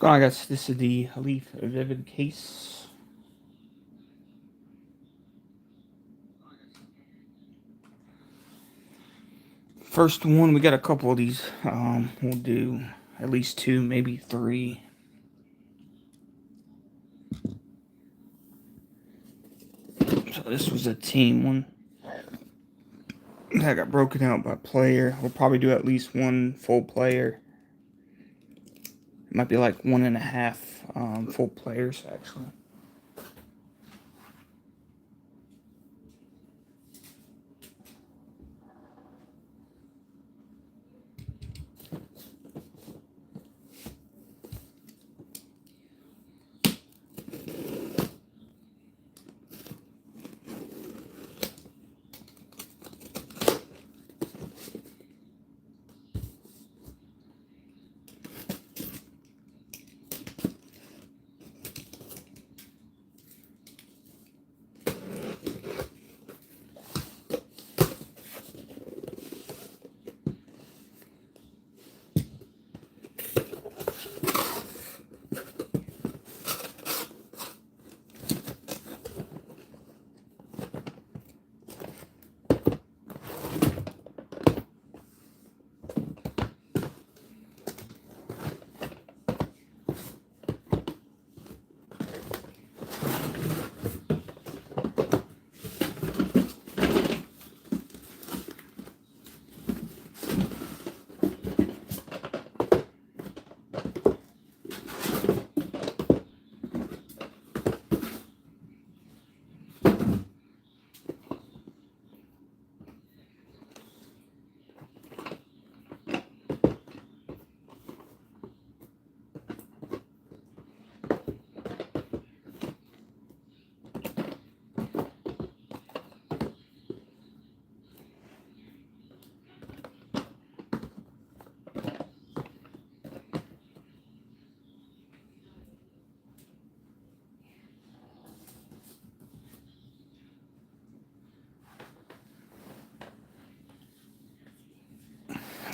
going on, guys? This is the Leaf Vivid case. First one, we got a couple of these. We'll do at least two, maybe three. So this was a team one that got broken out by player. We'll probably do at least one full player. It might be like 1.5 full players, actually.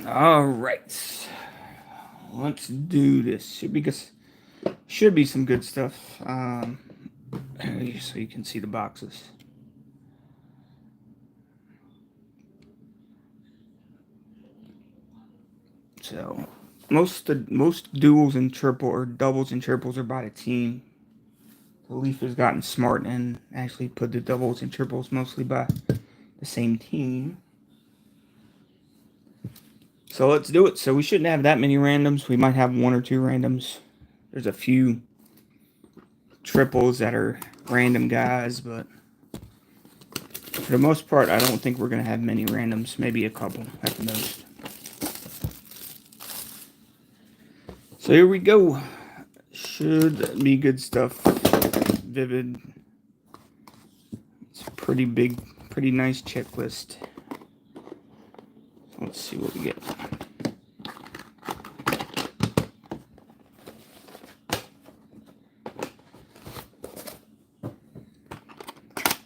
All right, let's do this. Should be some good stuff. So you can see the boxes. So most duels and doubles and triples are by the team. The Leaf has gotten smart and actually put the doubles and triples mostly by the same team. So let's do it. So we shouldn't have that many randoms. We might have one or two randoms. There's a few triples that are random guys, but for the most part, I don't think we're going to have many randoms. Maybe a couple at the most. So here we go. Should be good stuff. Vivid. It's a pretty big, pretty nice checklist. Let's see what we get.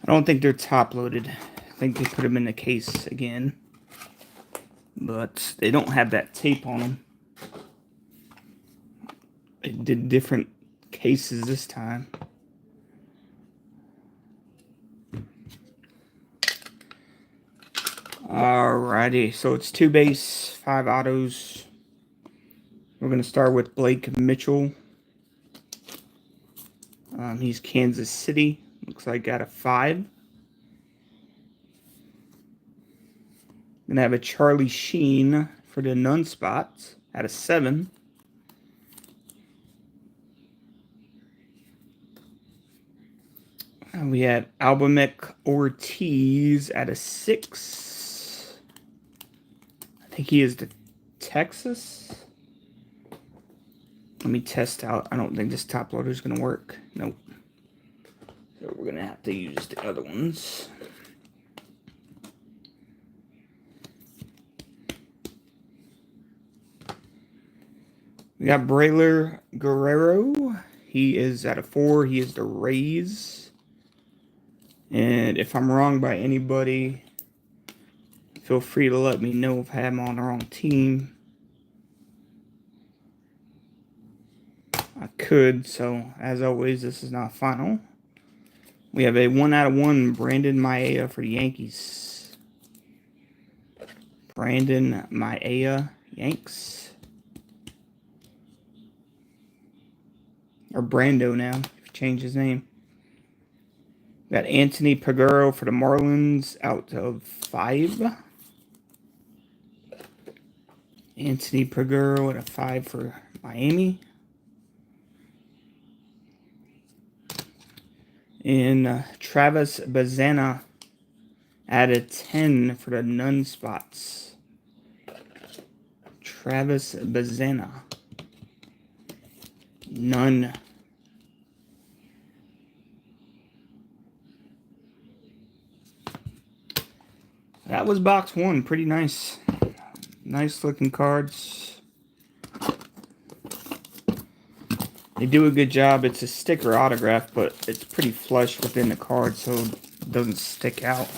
I don't think they're top loaded. I think they put them in the case again. But they don't have that tape on them. They did different cases this time. Alrighty, so it's 2 base, 5 autos. We're going to start with Blake Mitchell. He's Kansas City. Looks like got a 5. Going to have a Charlie Sheen for the none spots at a 7. And we have Albamek Ortiz at a 6. I think he is the Texas. Let me test out. I don't think this top loader is going to work. Nope. So we're going to have to use the other ones. We got Braylor Guerrero. He is at a 4. He is the Rays. And if I'm wrong by anybody, feel free to let me know if I have him on the wrong team. could. So, as always, this is not final. We have a 1/1 Brandon Maia for the Yankees. Brandon Maia, Yanks. Or Brando now. Change his name. Got Anthony Paguro for the Marlins out of 5. Anthony Paguro at a 5 for Miami. And Travis Bazana at a 10 for the None spots. Travis Bazana. None. That was box 1. Pretty nice. Nice looking cards. They do a good job. It's a sticker autograph, but it's pretty flush within the card, so it doesn't stick out.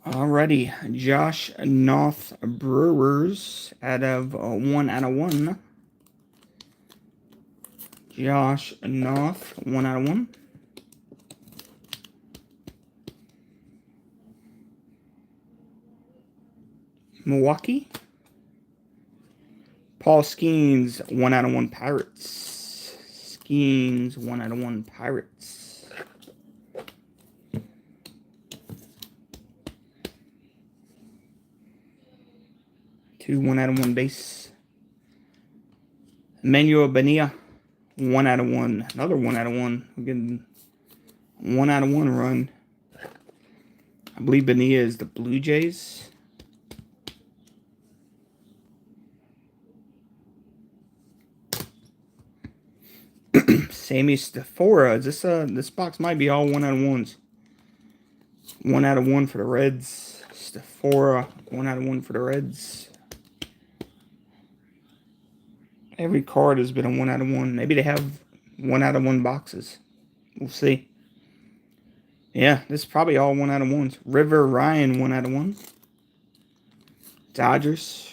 Alrighty, Josh North Brewers out of 1/1. Josh North, 1/1. Milwaukee. Paul Skeens, 1/1 Pirates. Skeens, 1/1 Pirates. Two 1/1 base. Emmanuel Benia, 1/1. Another 1/1. We're getting 1/1 run. I believe Benia is the Blue Jays. Sammy Stafora. Is this box might be all 1/1s. 1/1 for the Reds. Stafora, 1/1 for the Reds. Every card has been a 1/1. Maybe they have 1/1 boxes. We'll see. Yeah, this is probably all 1/1s. River Ryan, 1/1. Dodgers.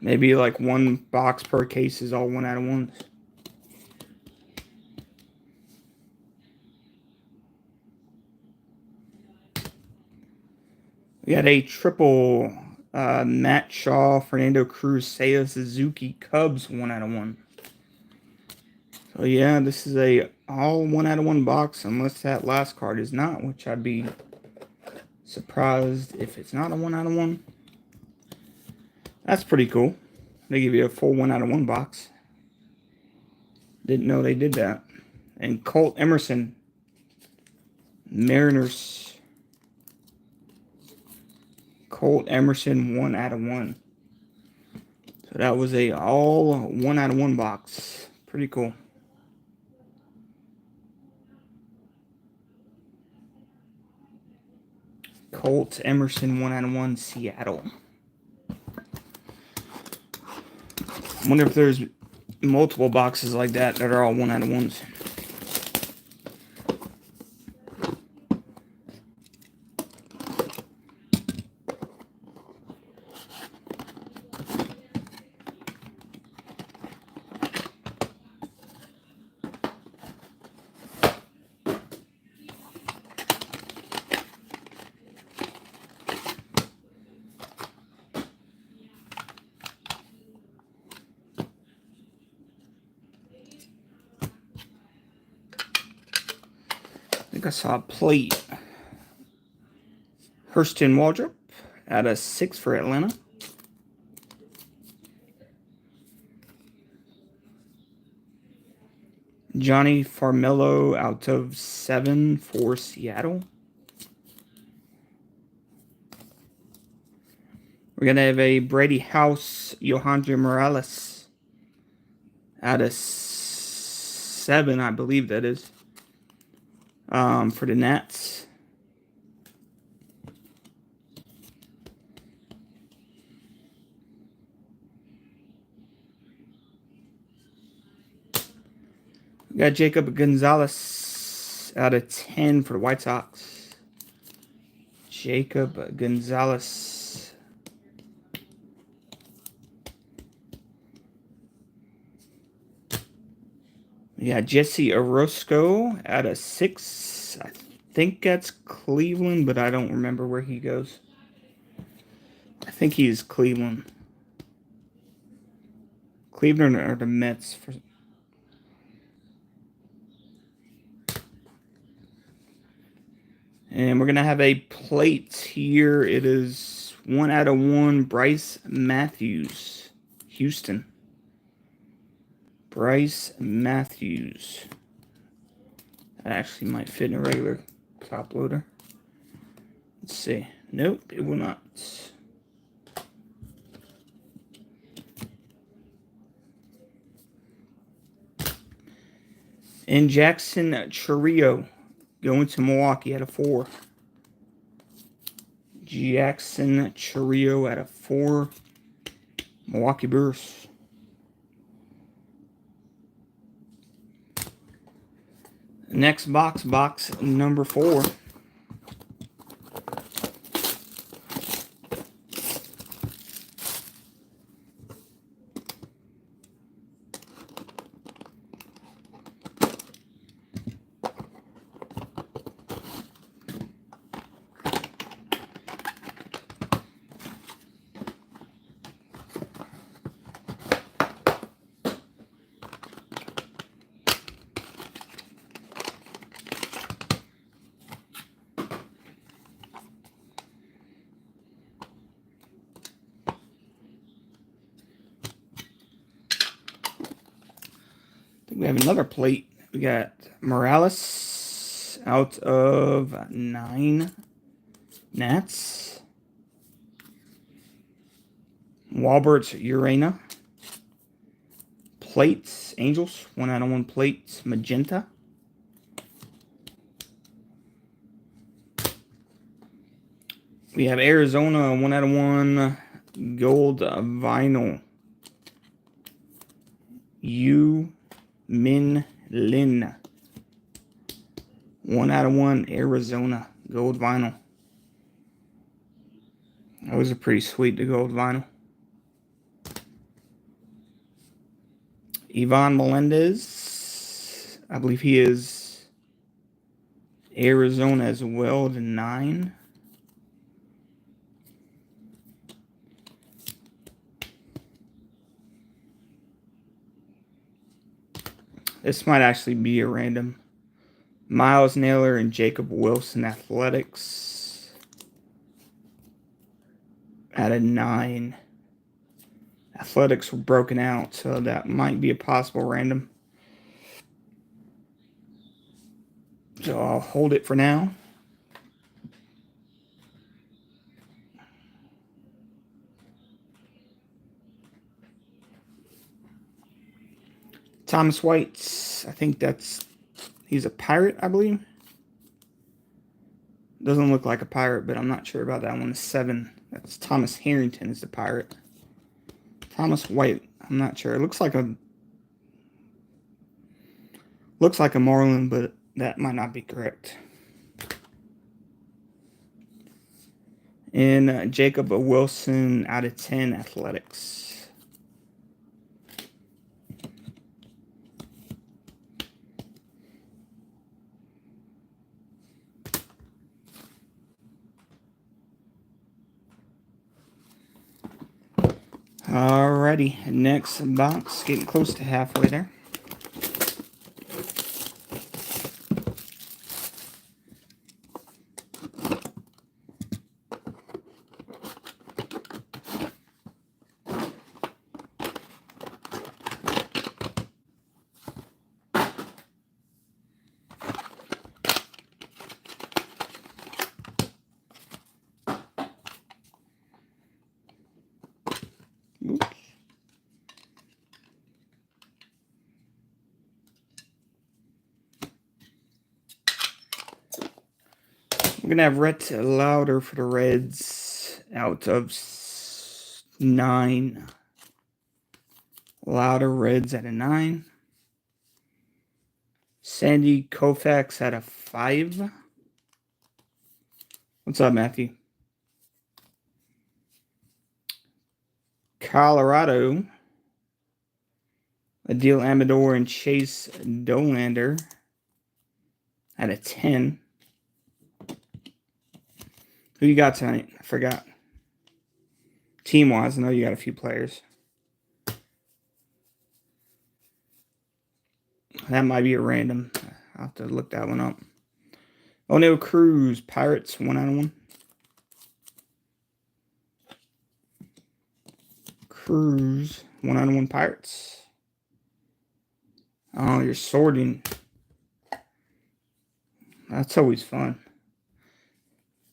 Maybe like one box per case is all 1/1s. We got a triple Matt Shaw, Fernando Cruz, Seiya Suzuki, Cubs, 1/1. So yeah, this is a all 1/1 box, unless that last card is not, which I'd be surprised if it's not a 1/1. That's pretty cool. They give you a full 1/1 box. Didn't know they did that. And Colt Emerson, Mariners. Colt Emerson, 1/1. So that was a all 1/1 box. Pretty cool. Colt Emerson, 1/1, Seattle. I wonder if there's multiple boxes like that are all 1/1s. I think I saw a plate. Hurston Waldrop at a 6 for Atlanta. Johnny Farmelo out of 7 for Seattle. We're going to have a Brady House, Yohandry Morales out of 7, I believe that is, for the Nats. We got Jacob Gonzalez out of 10 for the White Sox. Jacob Gonzalez. We got Jesse Orosco out of 6. I think that's Cleveland, but I don't remember where he goes. I think he's Cleveland. Cleveland or the Mets. And we're going to have a plate here. It is 1 out of 1, Bryce Matthews, Houston. Bryce Matthews. That actually might fit in a regular top loader. Let's see. Nope, it will not. And Jackson Chourio going to Milwaukee at a 4. Jackson Chourio at a 4. Milwaukee Brewers. Next box, box number 4. We have another plate. We got Morales out of 9. Nats. Walbert's Urena. Plates. Angels. 1 out of 1 plates. Magenta. We have Arizona. 1 out of 1 gold vinyl. Min Lin. 1 out of 1 Arizona gold vinyl. That was a pretty sweet, the gold vinyl. Ivan Melendez. I believe he is Arizona as well, to 9. This might actually be a random. Miles Naylor and Jacob Wilson Athletics at a 9. Athletics were broken out, so that might be a possible random. So I'll hold it for now. Thomas White, I think he's a Pirate, I believe. Doesn't look like a Pirate, but I'm not sure about that one. 7. That's Thomas Harrington is the Pirate. Thomas White, I'm not sure. It looks like a Marlin, but that might not be correct. And Jacob Wilson out of 10 Athletics. Alrighty, next box, getting close to halfway there. Oops. We're going to have Rhett Lauder for the Reds out of 9. Lauder Reds at a 9. Sandy Koufax at a 5. What's up, Matthew? Colorado. Adil Amador and Chase Dolander at a 10. Who you got tonight? I forgot. Team-wise, I know you got a few players. That might be a random. I'll have to look that one up. O'Neal Cruz, Pirates, 1/1. Cruz, 1/1 Pirates. Oh, you're sorting. That's always fun.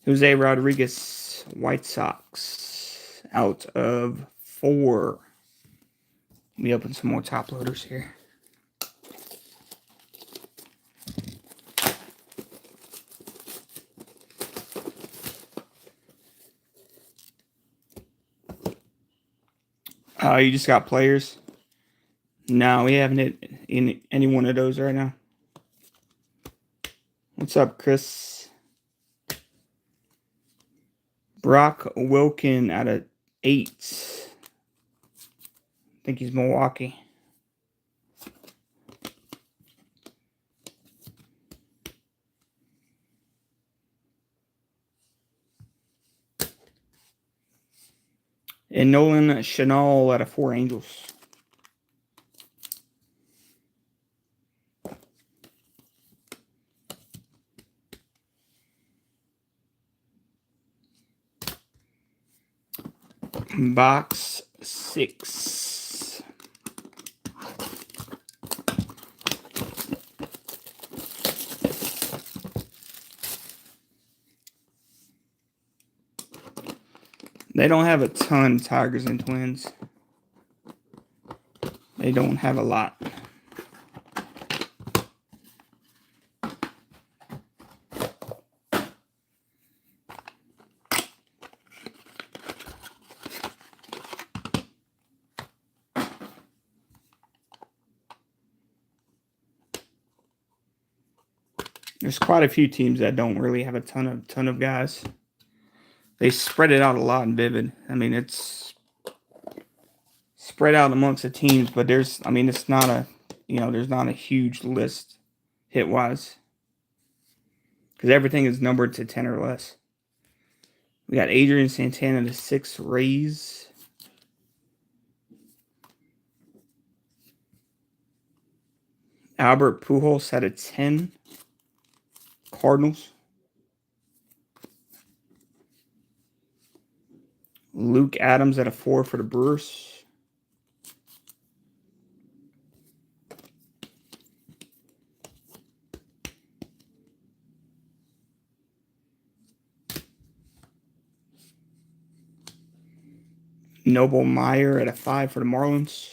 Jose Rodriguez, White Sox, out of 4. Let me open some more top loaders here. You just got players? No, we haven't hit in any one of those right now. What's up, Chris? Brock Wilken out of 8. I think he's Milwaukee. And Nolan Chanel out of 4 Angels. Box 6. They don't have a ton, Tigers and Twins. They don't have a lot. There's quite a few teams that don't really have a ton of guys. They spread it out a lot in Vivid. I mean, it's spread out amongst the teams, but it's not a, there's not a huge list hit-wise. Because everything is numbered to 10 or less. We got Adrian Santana to 6 Rays. Albert Pujols at a 10 Cardinals. Luke Adams at a 4 for the Brewers. Noble Meyer at a 5 for the Marlins.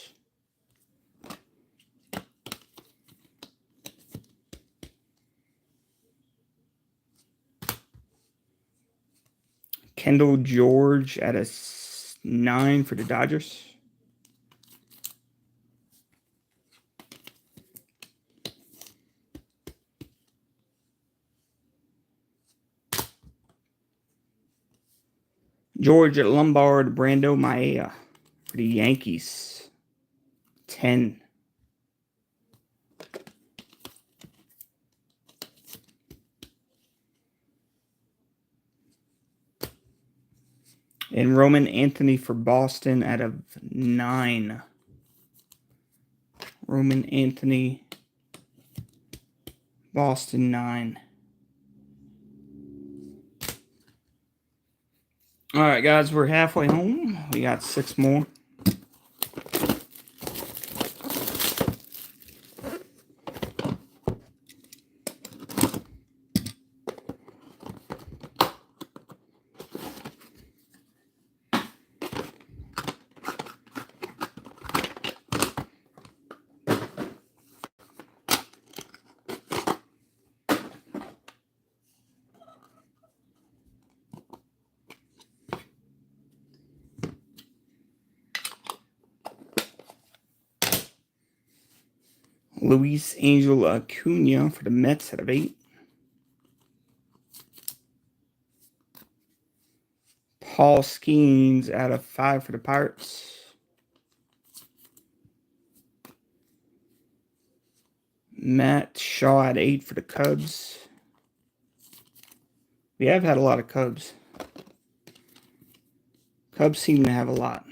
Kendall George at a 9 for the Dodgers. George Lombard, Brando Maea for the Yankees. 10. And Roman Anthony for Boston at a 9. Roman Anthony, Boston 9. All right, guys, we're halfway home. We got 6 more. Luis Angel Acuna for the Mets out of 8. Paul Skeens out of 5 for the Pirates. Matt Shaw at 8 for the Cubs. We have had a lot of Cubs. Cubs seem to have a lot.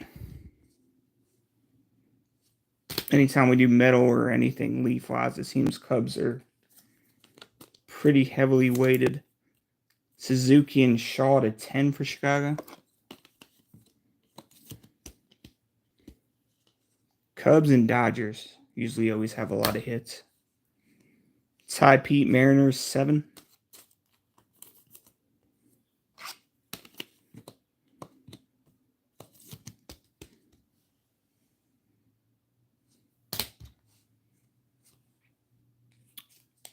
Anytime we do metal or anything leaf-wise, it seems Cubs are pretty heavily weighted. Suzuki and Shaw to 10 for Chicago. Cubs and Dodgers usually always have a lot of hits. Ty Pete Mariners 7.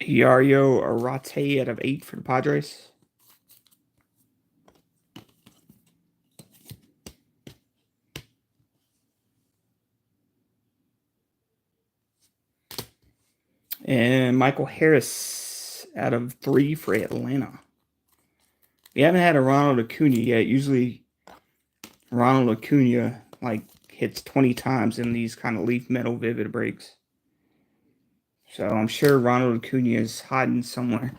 Yario Arate out of 8 for the Padres. And Michael Harris out of 3 for Atlanta. We haven't had a Ronald Acuna yet. Usually Ronald Acuna hits 20 times in these kind of leaf metal vivid breaks. So I'm sure Ronald Acuna is hiding somewhere.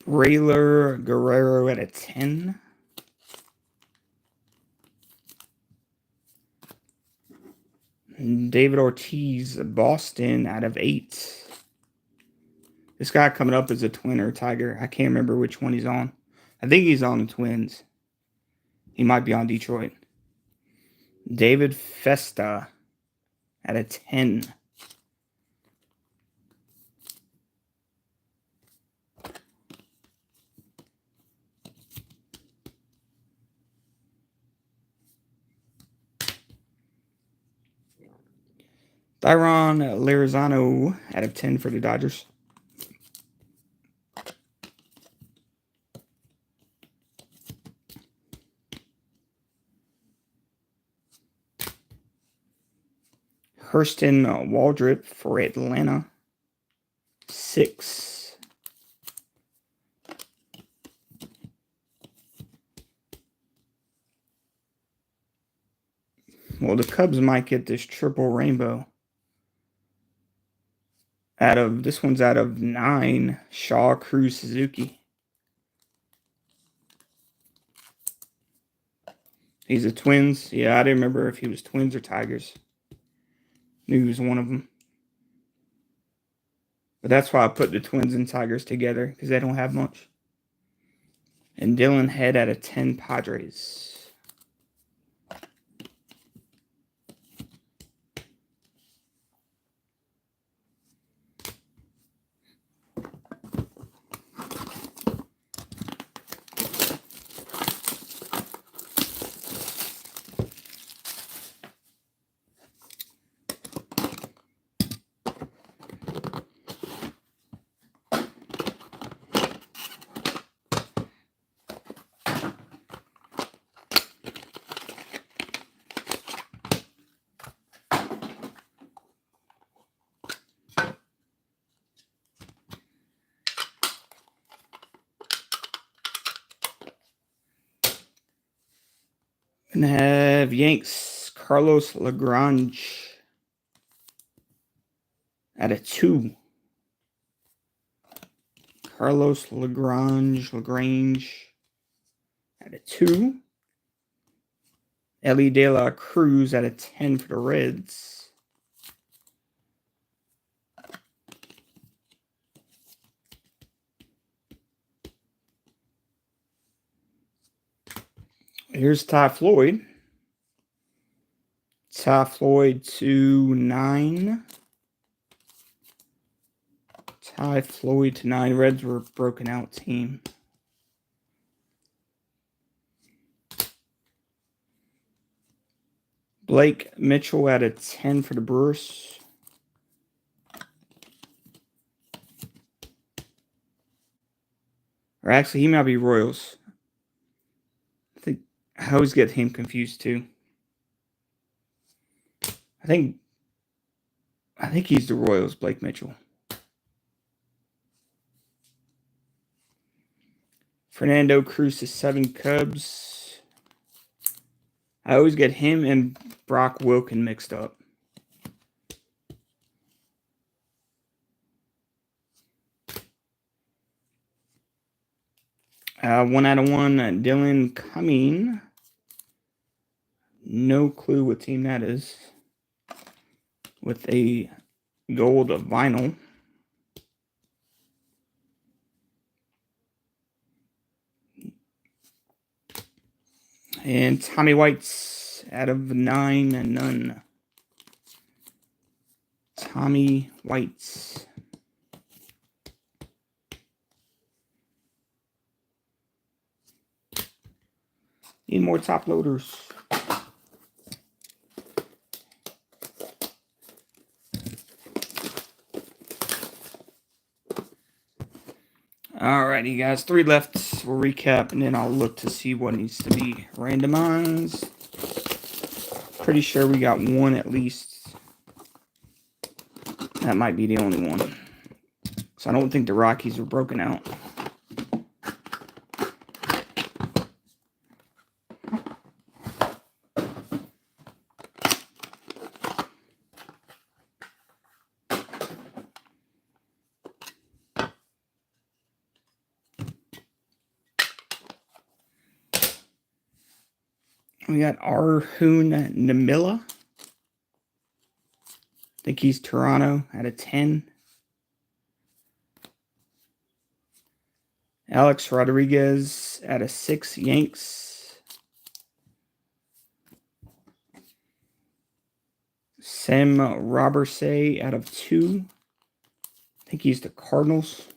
Rayler Guerrero at a 10. David Ortiz, Boston out of 8. This guy coming up is a Twin or a Tiger. I can't remember which one he's on. I think he's on the Twins. He might be on Detroit. David Festa at a 10. Thyron Larizano out of 10 for the Dodgers. Hurston Waldrip for Atlanta. 6. Well, the Cubs might get this triple rainbow. This one's out of 9. Shaw, Cruz, Suzuki. He's a Twins. Yeah, I didn't remember if he was Twins or Tigers. Knew he was one of them. But that's why I put the Twins and Tigers together, because they don't have much. And Dylan Head out of 10 Padres. And have Yanks Carlos Lagrange at a 2. Carlos Lagrange at a 2. Ellie De La Cruz at a 10 for the Reds. Here's Ty Floyd. Ty Floyd /9. Ty Floyd /9. Reds were a broken out team. Blake Mitchell /10 for the Brewers. Or actually, he might be Royals. I always get him confused too. I think he's the Royals, Blake Mitchell. Fernando Cruz /7 Cubs. I always get him and Brock Wilken mixed up. /1, Dylan Cumming. No clue what team that is. With a gold vinyl. And Tommy White's /9 and none. Tommy White's. Need more top loaders. Alrighty, guys. 3 left. We'll recap, and then I'll look to see what needs to be randomized. Pretty sure we got one at least. That might be the only one. So I don't think the Rockies were broken out. We got Arjun Namila. I think he's Toronto /10. Alex Rodriguez /6 Yanks. Sam Robertsay /2. I think he's the Cardinals.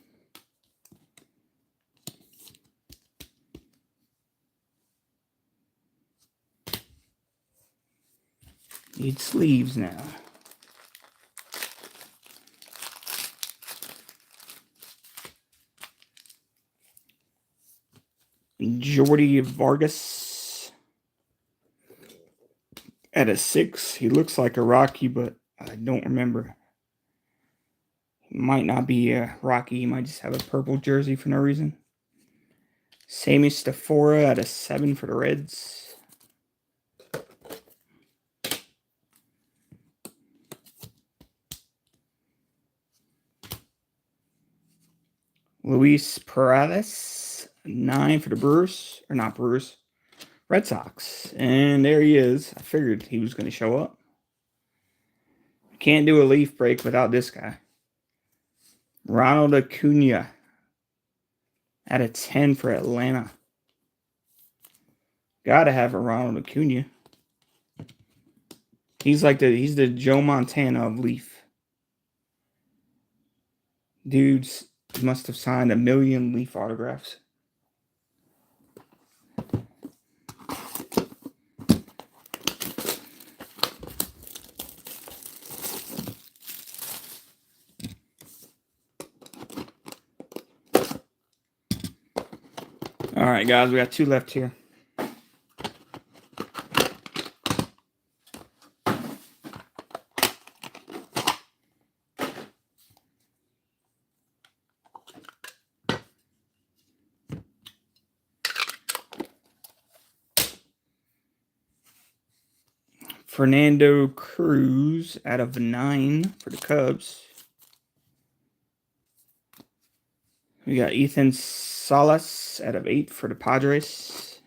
Need sleeves now. Jordy Vargas /6. He looks like a Rocky, but I don't remember. He might not be a Rocky. He might just have a purple jersey for no reason. Sammy Stafora /7 for the Reds. Luis Perales /9 for the Brewers. Or not Brewers. Red Sox. And there he is. I figured he was going to show up. Can't do a leaf break without this guy. Ronald Acuna /10 for Atlanta. Gotta have a Ronald Acuna. He's the Joe Montana of Leaf. Dudes must have signed 1 million Leaf autographs. All right, guys, we got 2 left here. Fernando Cruz /9 for the Cubs. We got Ethan Salas /8 for the Padres.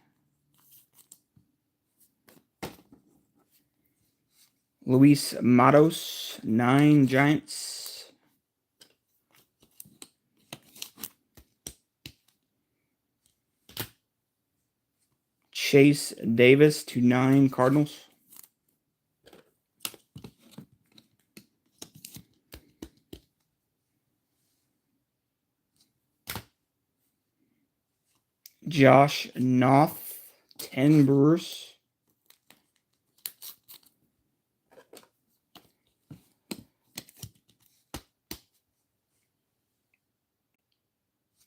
Luis Matos /9 Giants. Chase Davis to 9 Cardinals. Josh Noth, 10 Brewers.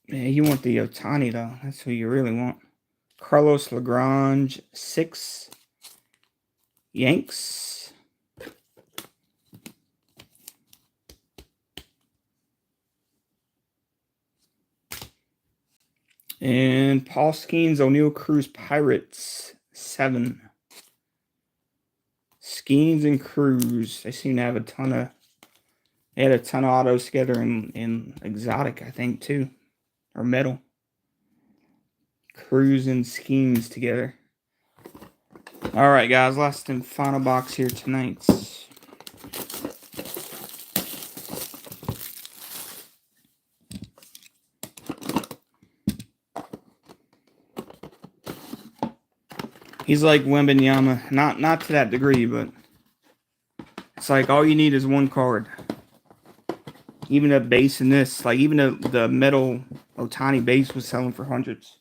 Yeah, you want the Ohtani, though. That's who you really want. Carlos Lagrange, 6 Yanks. And Paul Skeens, O'Neill Cruz Pirates, 7. Skeens and Cruz. They seem to have a ton of... They had a ton of autos together in Exotic, I think, too. Or Metal. Cruz and Skeens together. All right, guys. Last and final box here tonight. He's like Wembanyama. Not to that degree, but it's like all you need is one card. Even a base in this, like even the metal Ohtani base was selling for hundreds.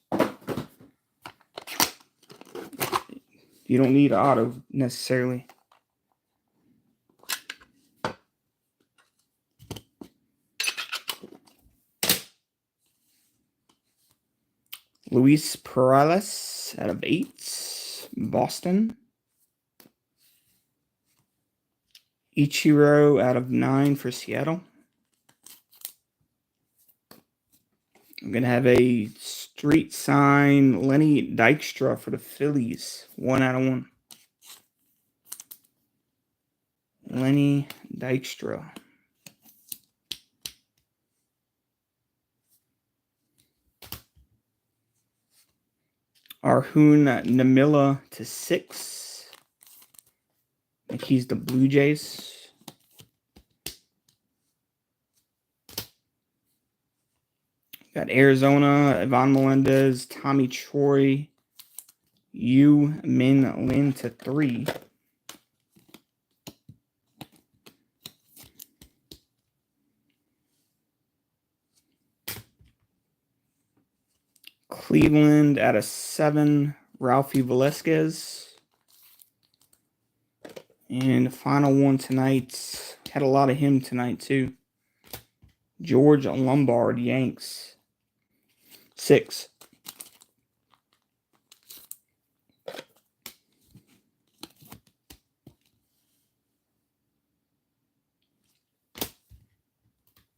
You don't need auto necessarily. Luis Perales out of 8, Boston. Ichiro out of 9 for Seattle. I'm going to have a street sign Lenny Dykstra for the Phillies. 1 out of 1. Lenny Dykstra. Arjun Namila to 6. I think he's the Blue Jays. Got Arizona, Ivan Melendez, Tommy Troy, Yu Min Lin to 3. Cleveland out of 7, Ralphie Velasquez. And the final one tonight, had a lot of him tonight too. George Lombard, Yanks. 6.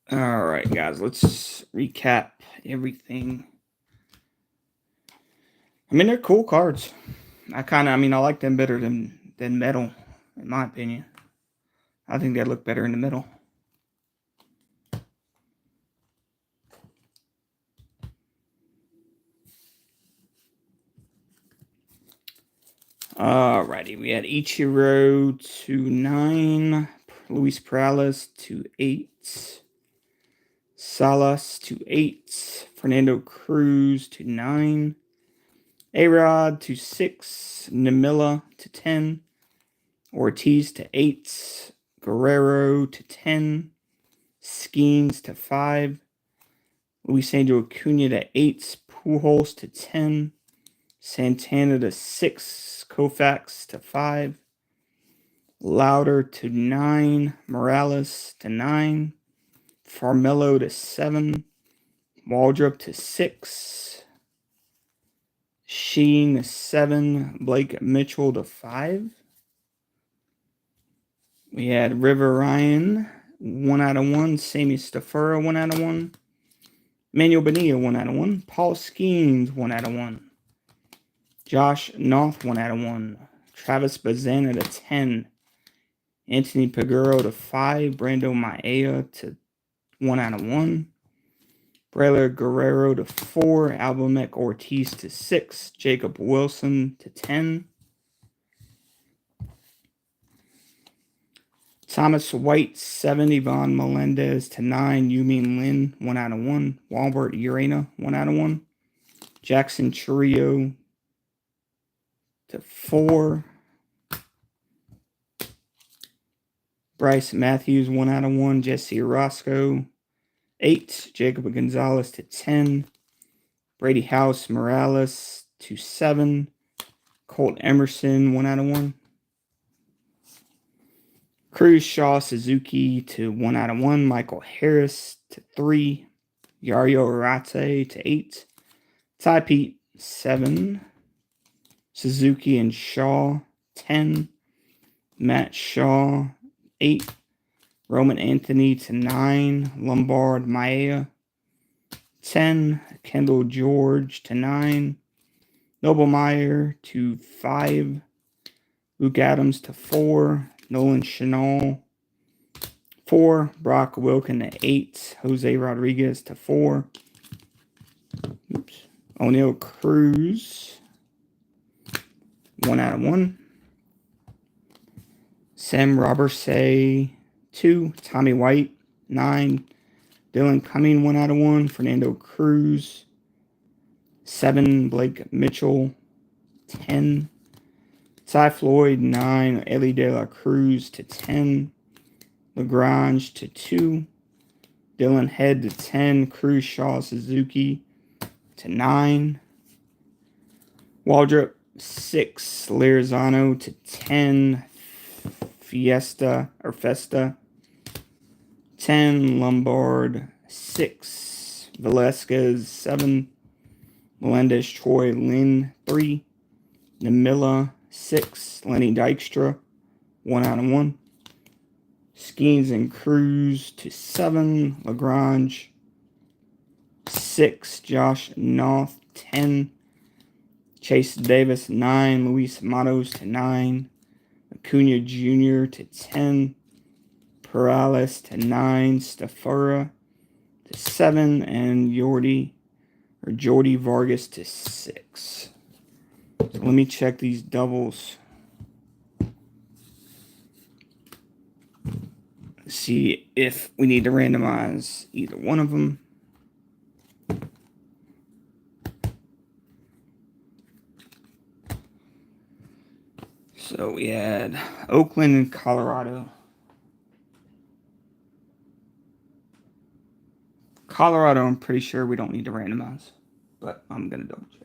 All right, guys, let's recap everything. I mean, they're cool cards. I like them better than metal, in my opinion. I think they look better in the middle. Alrighty, we had Ichiro to 9, Luis Perales to 8, Salas to 8, Fernando Cruz to 9, A-Rod to 6, Namila to 10, Ortiz to 8, Guerrero to 10, Skeens to 5, Luis Angel Acuna to 8, Pujols to 10, Santana to 6, Koufax to 5, Lauder to 9, Morales to 9, Farmelo to 7, Waldrop to 6, Sheen to 7, Blake Mitchell to 5. We had River Ryan, 1 out of 1, Sammy Stafura, 1 out of 1, Manuel Bonilla, 1 out of 1, Paul Skeens, 1 out of 1, Josh Noth, 1 out of 1, Travis Bazana to 10, Anthony Paguro to 5, Brando Maea to 1 out of 1, Brailer Guerrero to 4, Albumek Ortiz to 6, Jacob Wilson to 10, Thomas White 7, Ivan Melendez to 9, Yumin Lin 1 out of 1, Walbert Urena 1 out of 1, Jackson Churio to 4. Bryce Matthews, 1/1. Jesse Roscoe, 8. Jacob Gonzalez to 10. Brady House Morales to 7. Colt Emerson, 1/1. Cruz Shaw Suzuki to 1/1. Michael Harris to 3. Yario Arate to 8. Ty Pete, 7. Suzuki and Shaw, 10. Matt Shaw, 8. Roman Anthony to 9. Lombard Maya, 10. Kendall George to 9. Noble Meyer to 5. Luke Adams to 4. Nolan Chanel, 4. Brock Wilkin to 8. Jose Rodriguez to 4. O'Neal Cruz, 1/1. Sam Robertsay, 2. Tommy White, 9. Dylan Cumming, 1/1. Fernando Cruz, 7. Blake Mitchell, 10. Ty Floyd, 9. Ellie De La Cruz to 10. Lagrange to 2. Dylan Head to 10. Cruz Shaw Suzuki to 9. Waldrop, 6. Lirzano to 10. Festa, 10. Lombard, 6. Velasquez, 7. Melendez Troy Lynn, 3. Namilla, 6. Lenny Dykstra, 1/1. Skeens and Cruz to 7. Lagrange, 6. Josh North, 10. Chase Davis, 9. Luis Matos to 9. Acuna Jr. to 10. Perales to 9. Stafura to 7. And Jordy Vargas to 6. So let me check these doubles. See if we need to randomize either one of them. So we had Oakland and Colorado. Colorado, I'm pretty sure we don't need to randomize, but I'm going to double check.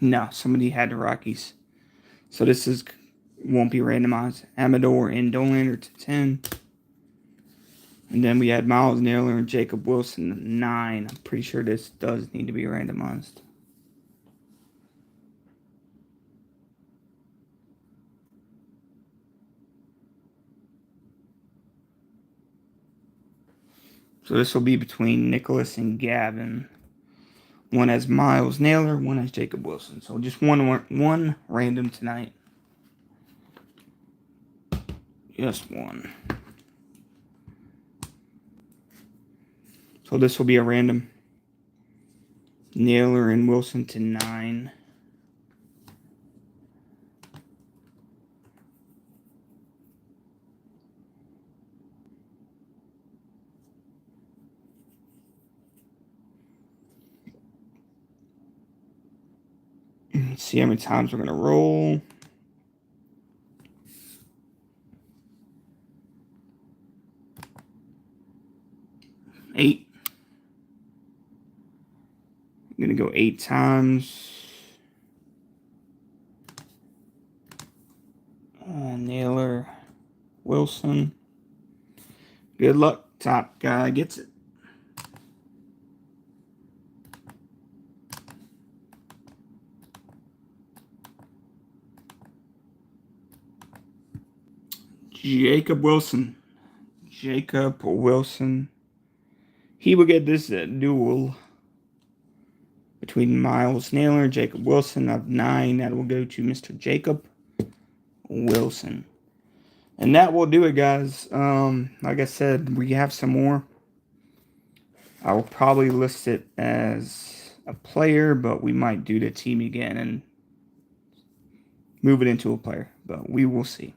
No, somebody had the Rockies. So this won't be randomized. Amador and Dollander to 10. And then we had Miles Naylor and Jacob Wilson to 9. I'm pretty sure this does need to be randomized. So this will be between Nicholas and Gavin. One has Miles Naylor, one has Jacob Wilson. So just one random tonight. Just one. So this will be a random. Naylor and Wilson to 9. Let's see how many times we're going to roll. Eight. I'm going to go 8 times. Naylor, Wilson. Good luck. Top guy gets it. Jacob Wilson. He will get this duel. between Miles Naylor and Jacob Wilson. Of 9, that will go to Mr. Jacob Wilson. And that will do it, guys. Like I said, we have some more. I will probably list it as a player, but we might do the team again and move it into a player. But we will see.